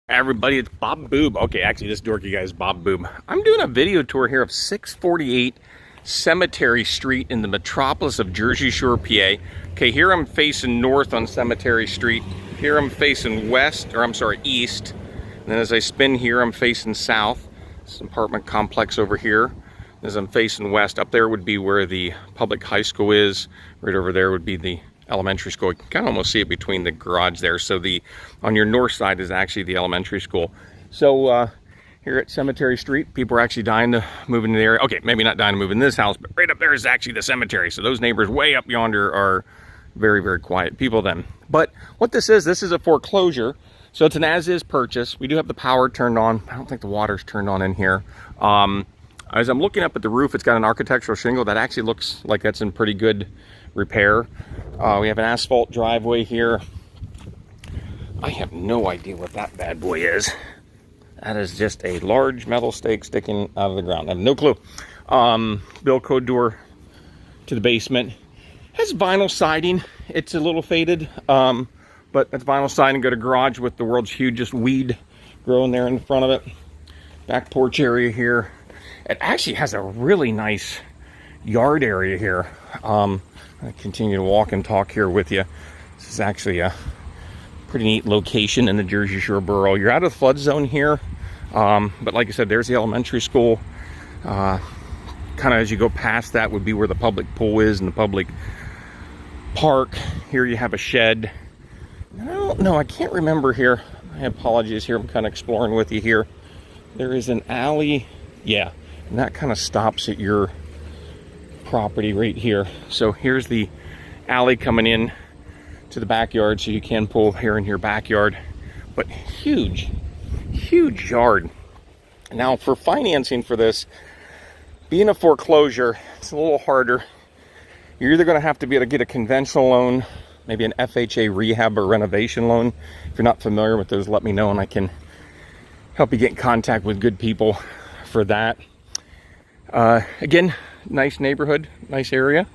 Everybody, it's Bob Boob. Okay, actually, this dorky guy is Bob Boob. I'm doing a video tour here of 648 Cemetery Street in the metropolis of Jersey Shore, PA. Okay, here I'm facing north on Cemetery Street. Here I'm facing west, or I'm sorry, east. And then as I spin here, I'm facing south. This apartment complex over here. As I'm facing west, up there would be where the public high school is. Right over there would be the elementary school. You can kind of almost see it between the garage there. So on your north side is actually the elementary school. So here at Cemetery Street, people are actually dying to move into the area. Okay, maybe not dying to move in this house, but right up there is actually the cemetery. So those neighbors way up yonder are very, very quiet people then. But what this is a foreclosure. So it's an as-is purchase. We do have the power turned on. I don't think the water's turned on in here. As I'm looking up at the roof, it's got an architectural shingle that actually looks like that's in pretty good repair. We have an asphalt driveway here. I have no idea what that bad boy is. That is just a large metal stake sticking out of the ground. I have no clue. Bill code door to the basement. Has vinyl siding. It's a little faded, but that's vinyl siding. Got a garage with the world's hugest weed growing there in the front of it. Back porch area here. It actually has a really nice yard area here. I continue to walk and talk here with you. This is actually a pretty neat location in the Jersey Shore borough. You're out of the flood zone here, but like I said, there's the elementary school. Kind of as you go past that would be where the public pool is and the public park. Here you have a shed. I don't know, I can't remember here. I apologize here, I'm kind of exploring with you here. There is an alley, yeah, and that kind of stops at your property right here. So here's the alley coming in to the backyard, so you can pull here in your backyard. But huge yard. Now for financing for this, being a foreclosure, it's a little harder. You're either going to have to be able to get a conventional loan, maybe an FHA rehab or renovation loan. If you're not familiar with those, let me know and I can help you get in contact with good people for that. Again, nice neighborhood, nice area.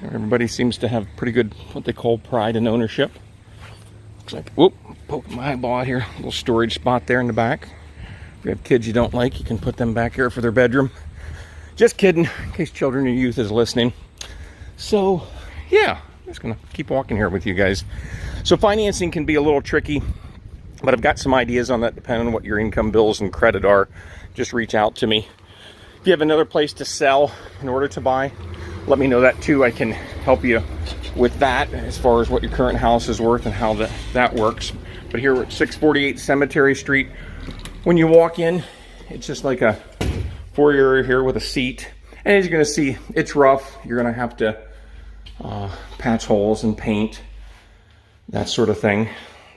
Everybody seems to have pretty good, what they call pride in ownership. Looks like, whoop, poking my eyeball out here. A little storage spot there in the back. If you have kids you don't like, you can put them back here for their bedroom. Just kidding, in case children or youth is listening. So, yeah, I'm just gonna keep walking here with you guys. So financing can be a little tricky, but I've got some ideas on that depending on what your income, bills, and credit are. Just reach out to me. If you have another place to sell in order to buy, let me know that too. I can help you with that as far as what your current house is worth and how that works. But here we're at 648 Cemetery Street. When you walk in, it's just like a foyer area here with a seat. And as you're gonna see, it's rough. You're gonna have to patch holes and paint, that sort of thing.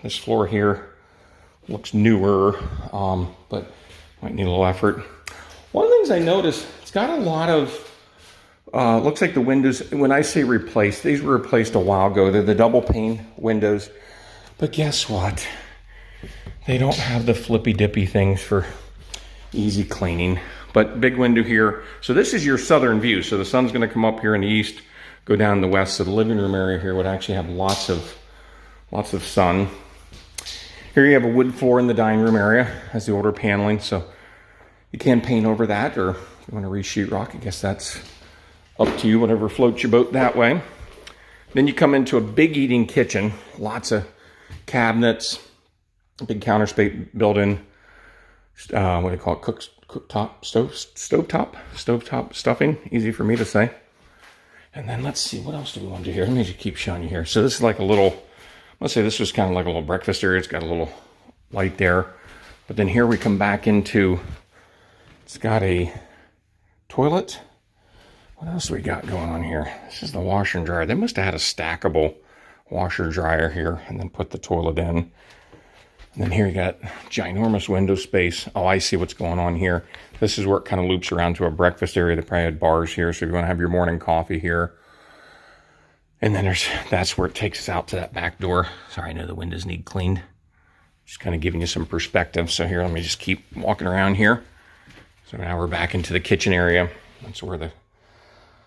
This floor here looks newer, but might need a little effort. One of the things I noticed, it's got a lot of, looks like the windows, when I say replaced, these were replaced a while ago. They're the double pane windows. But guess what? They don't have the flippy dippy things for easy cleaning. But big window here. So this is your southern view. So the sun's gonna come up here in the east, go down in the west. So the living room area here would actually have lots of sun. Here you have a wood floor in the dining room area, has the older paneling. So you can paint over that, or if you want to re-sheetrock, I guess that's up to you, whatever floats your boat that way. Then you come into a big eating kitchen, lots of cabinets, big counter space built-in, what do you call it, cooktop, stovetop stuffing, easy for me to say. And then let's see, what else do we want to do here? Let me just keep showing you here. So this is like a little, let's say this was kind of like a little breakfast area. It's got a little light there. But then here we come back into, it's got a toilet. What else do we got going on here? This is the washer and dryer. They must have had a stackable washer dryer here and then put the toilet in. And then here you got ginormous window space. Oh, I see what's going on here. This is where it kind of loops around to a breakfast area. They probably had bars here, so if you want to have your morning coffee here. And then that's where it takes us out to that back door. Sorry, I know the windows need cleaned. Just kind of giving you some perspective. So here, let me just keep walking around here. So now we're back into the kitchen area. That's where the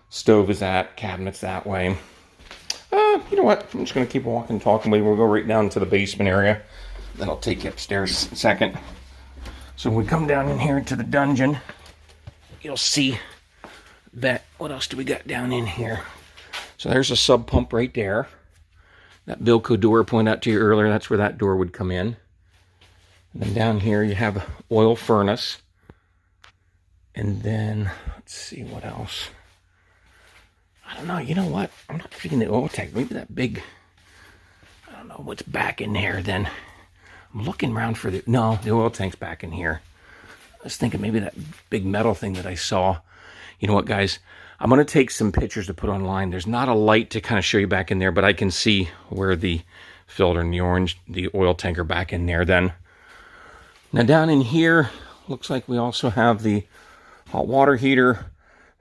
stove is at, cabinets that way. You know what? I'm just going to keep walking, talking with you. We'll go right down to the basement area. Then I'll take you upstairs in a second. So when we come down in here to the dungeon, you'll see that, what else do we got down in here? So there's a sub pump right there. That Bilco door I pointed out to you earlier, that's where that door would come in. And then down here you have an oil furnace. And then, let's see what else. I don't know, you know what? I'm not seeing the oil tank. Maybe that big, I don't know what's back in there then. I'm looking around for no, the oil tank's back in here. I was thinking maybe that big metal thing that I saw. You know what, guys? I'm going to take some pictures to put online. There's not a light to kind of show you back in there, but I can see where the filter and the oil tank are back in there then. Now down in here, looks like we also have the hot water heater.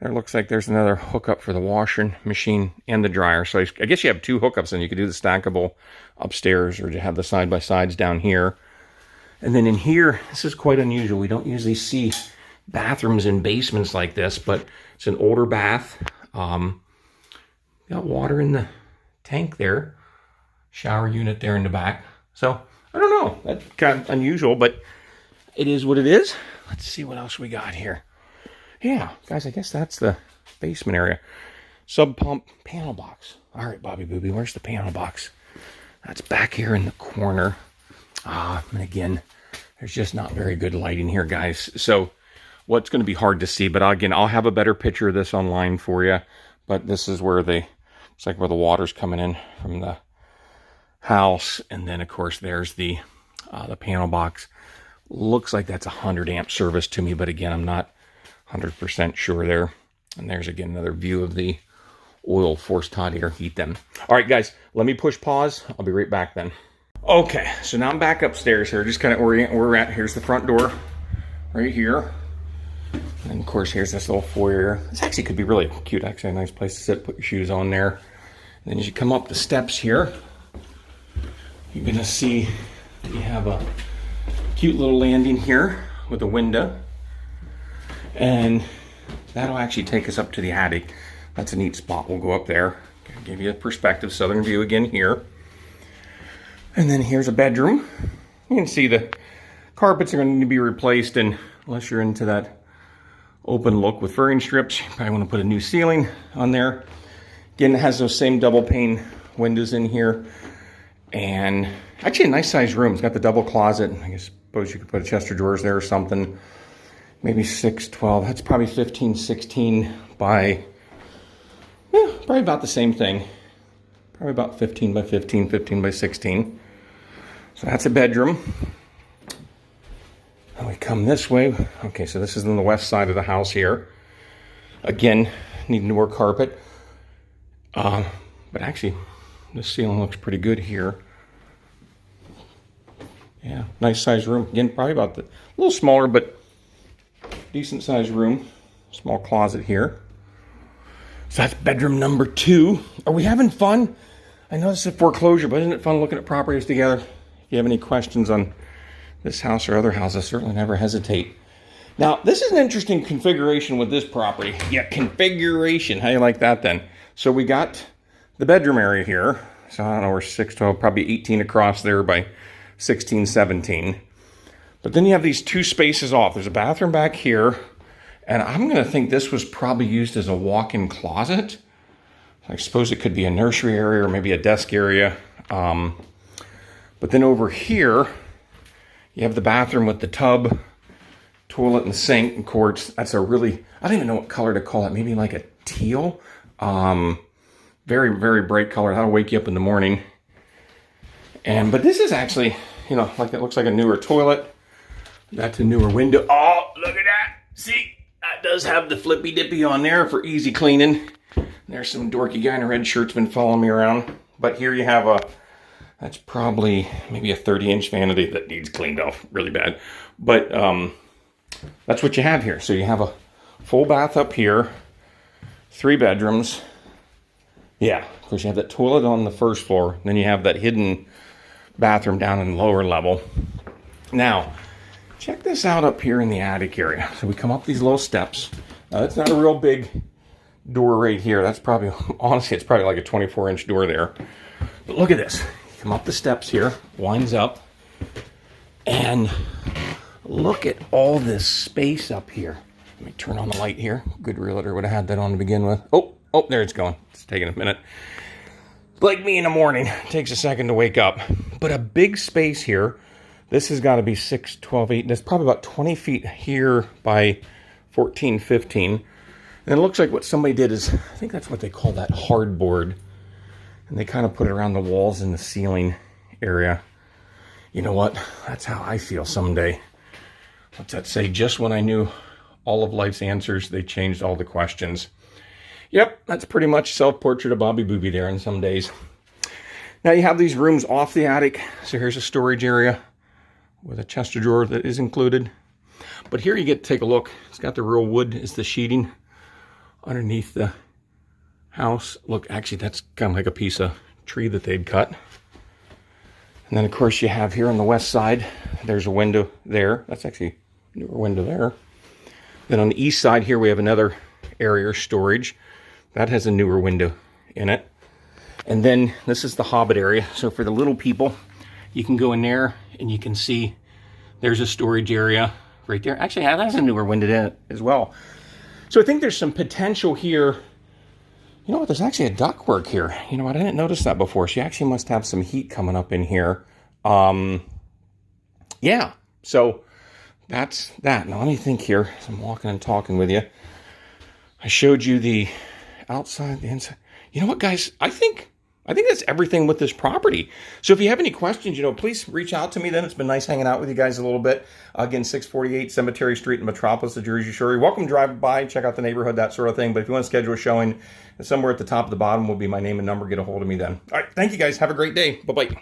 There looks like there's another hookup for the washing machine and the dryer. So I guess you have two hookups, and you could do the stackable upstairs, or to have the side-by-sides down here. And then in here, this is quite unusual. We don't usually see bathrooms in basements like this, but it's an older bath. Got water in the tank there. Shower unit there in the back. So, I don't know. That's kind of unusual, but it is what it is. Let's see what else we got here. Yeah, guys, I guess that's the basement area. Sub pump panel box. All right, Bobby Booby, where's the panel box? That's back here in the corner. And again, there's just not very good lighting here, guys. So what's going to be hard to see, but again, I'll have a better picture of this online for you. But this is where it's like where the water's coming in from the house. And then, of course, there's the panel box. Looks like that's a 100 amp service to me, but again, I'm not 100% sure there. And there's again another view of the oil forced hot air heat them. All right, guys, let me push pause. I'll be right back then. Okay, so now I'm back upstairs here, just kind of orient where we're at. Here's the front door right here. And of course, here's this little foyer. This actually could be really cute. Actually, a nice place to sit, put your shoes on there. And then as you come up the steps here, you're gonna see you have a cute little landing here with a window. And that'll actually take us up to the attic. That's a neat spot. We'll go up there. Give you a perspective, southern view again here. And then here's a bedroom. You can see the carpets are going to need to be replaced, and unless you're into that open look with furring strips, you probably want to put a new ceiling on there. Again, it has those same double pane windows in here. And actually a nice sized room. It's got the double closet. I suppose you could put a chest of drawers there or something. Maybe 6'12". That's probably 15, 16 by, probably about the same thing. Probably about 15 by 15, 15 by 16. So that's a bedroom. And we come this way. Okay, so this is on the west side of the house here. Again, need newer carpet. But actually, the ceiling looks pretty good here. Yeah, nice sized room. Again, probably about a little smaller, but decent sized room. Small closet here. So that's bedroom number 2. Are we having fun? I know this is a foreclosure, but isn't it fun looking at properties together? If you have any questions on this house or other houses, certainly never hesitate. Now, this is an interesting configuration with this property. Yeah, configuration. How do you like that then? So we got the bedroom area here. So I don't know, we're 6'12", probably 18 across there by 16, 17. But then you have these 2 spaces off. There's a bathroom back here. And I'm going to think this was probably used as a walk-in closet. I suppose it could be a nursery area or maybe a desk area. But then over here, you have the bathroom with the tub, toilet, and sink and quartz. That's a really, I don't even know what color to call it. Maybe like a teal. Very, very bright color. That'll wake you up in the morning. But this is actually, like it looks like a newer toilet. That's a newer window. Oh, look at that. See? That does have the flippy dippy on there for easy cleaning. There's some dorky guy in a red shirt's been following me around. But here you have that's probably maybe a 30-inch vanity that needs cleaned off really bad. But that's what you have here. So you have a full bath up here, 3 bedrooms. Yeah, of course you have that toilet on the first floor. Then you have that hidden bathroom down in the lower level. Now, check this out up here in the attic area. So we come up these little steps. Now, that's not a real big door right here. That's probably, honestly, it's probably like a 24-inch door there. But look at this. You come up the steps here, winds up. And look at all this space up here. Let me turn on the light here. Good realtor would have had that on to begin with. Oh, there it's going. It's taking a minute. Like me in the morning, it takes a second to wake up. But a big space here. This has got to be 6, 12, 8. That's probably about 20 feet here by 14, 15. And it looks like what somebody did is, I think that's what they call that hardboard. And they kind of put it around the walls and the ceiling area. You know what? That's how I feel someday. What's that say? Just when I knew all of life's answers, they changed all the questions. Yep, that's pretty much self-portrait of Bobby Booby there in some days. Now you have these rooms off the attic. So here's a storage area with a chest of drawers that is included. But here you get to take a look. It's got the real wood as the sheeting underneath the house. Look, actually that's kind of like a piece of tree that they'd cut. And then of course you have here on the west side, there's a window there. That's actually a newer window there. Then on the east side here we have another area storage. That has a newer window in it. And then this is the hobbit area. So for the little people, you can go in there and you can see there's a storage area right there. Actually, that has a newer window in it as well. So I think there's some potential here. You know what? There's actually a ductwork here. You know what? I didn't notice that before. She actually must have some heat coming up in here. Yeah. So that's that. Now let me think here as I'm walking and talking with you. I showed you the outside, the inside. You know what, guys? I think that's everything with this property. So if you have any questions, please reach out to me then. It's been nice hanging out with you guys a little bit. Again, 648 Cemetery Street in Metropolis, the Jersey Shore. You're welcome to drive by, check out the neighborhood, that sort of thing. But if you want to schedule a showing, somewhere at the top of the bottom will be my name and number. Get a hold of me then. All right. Thank you, guys. Have a great day. Bye-bye.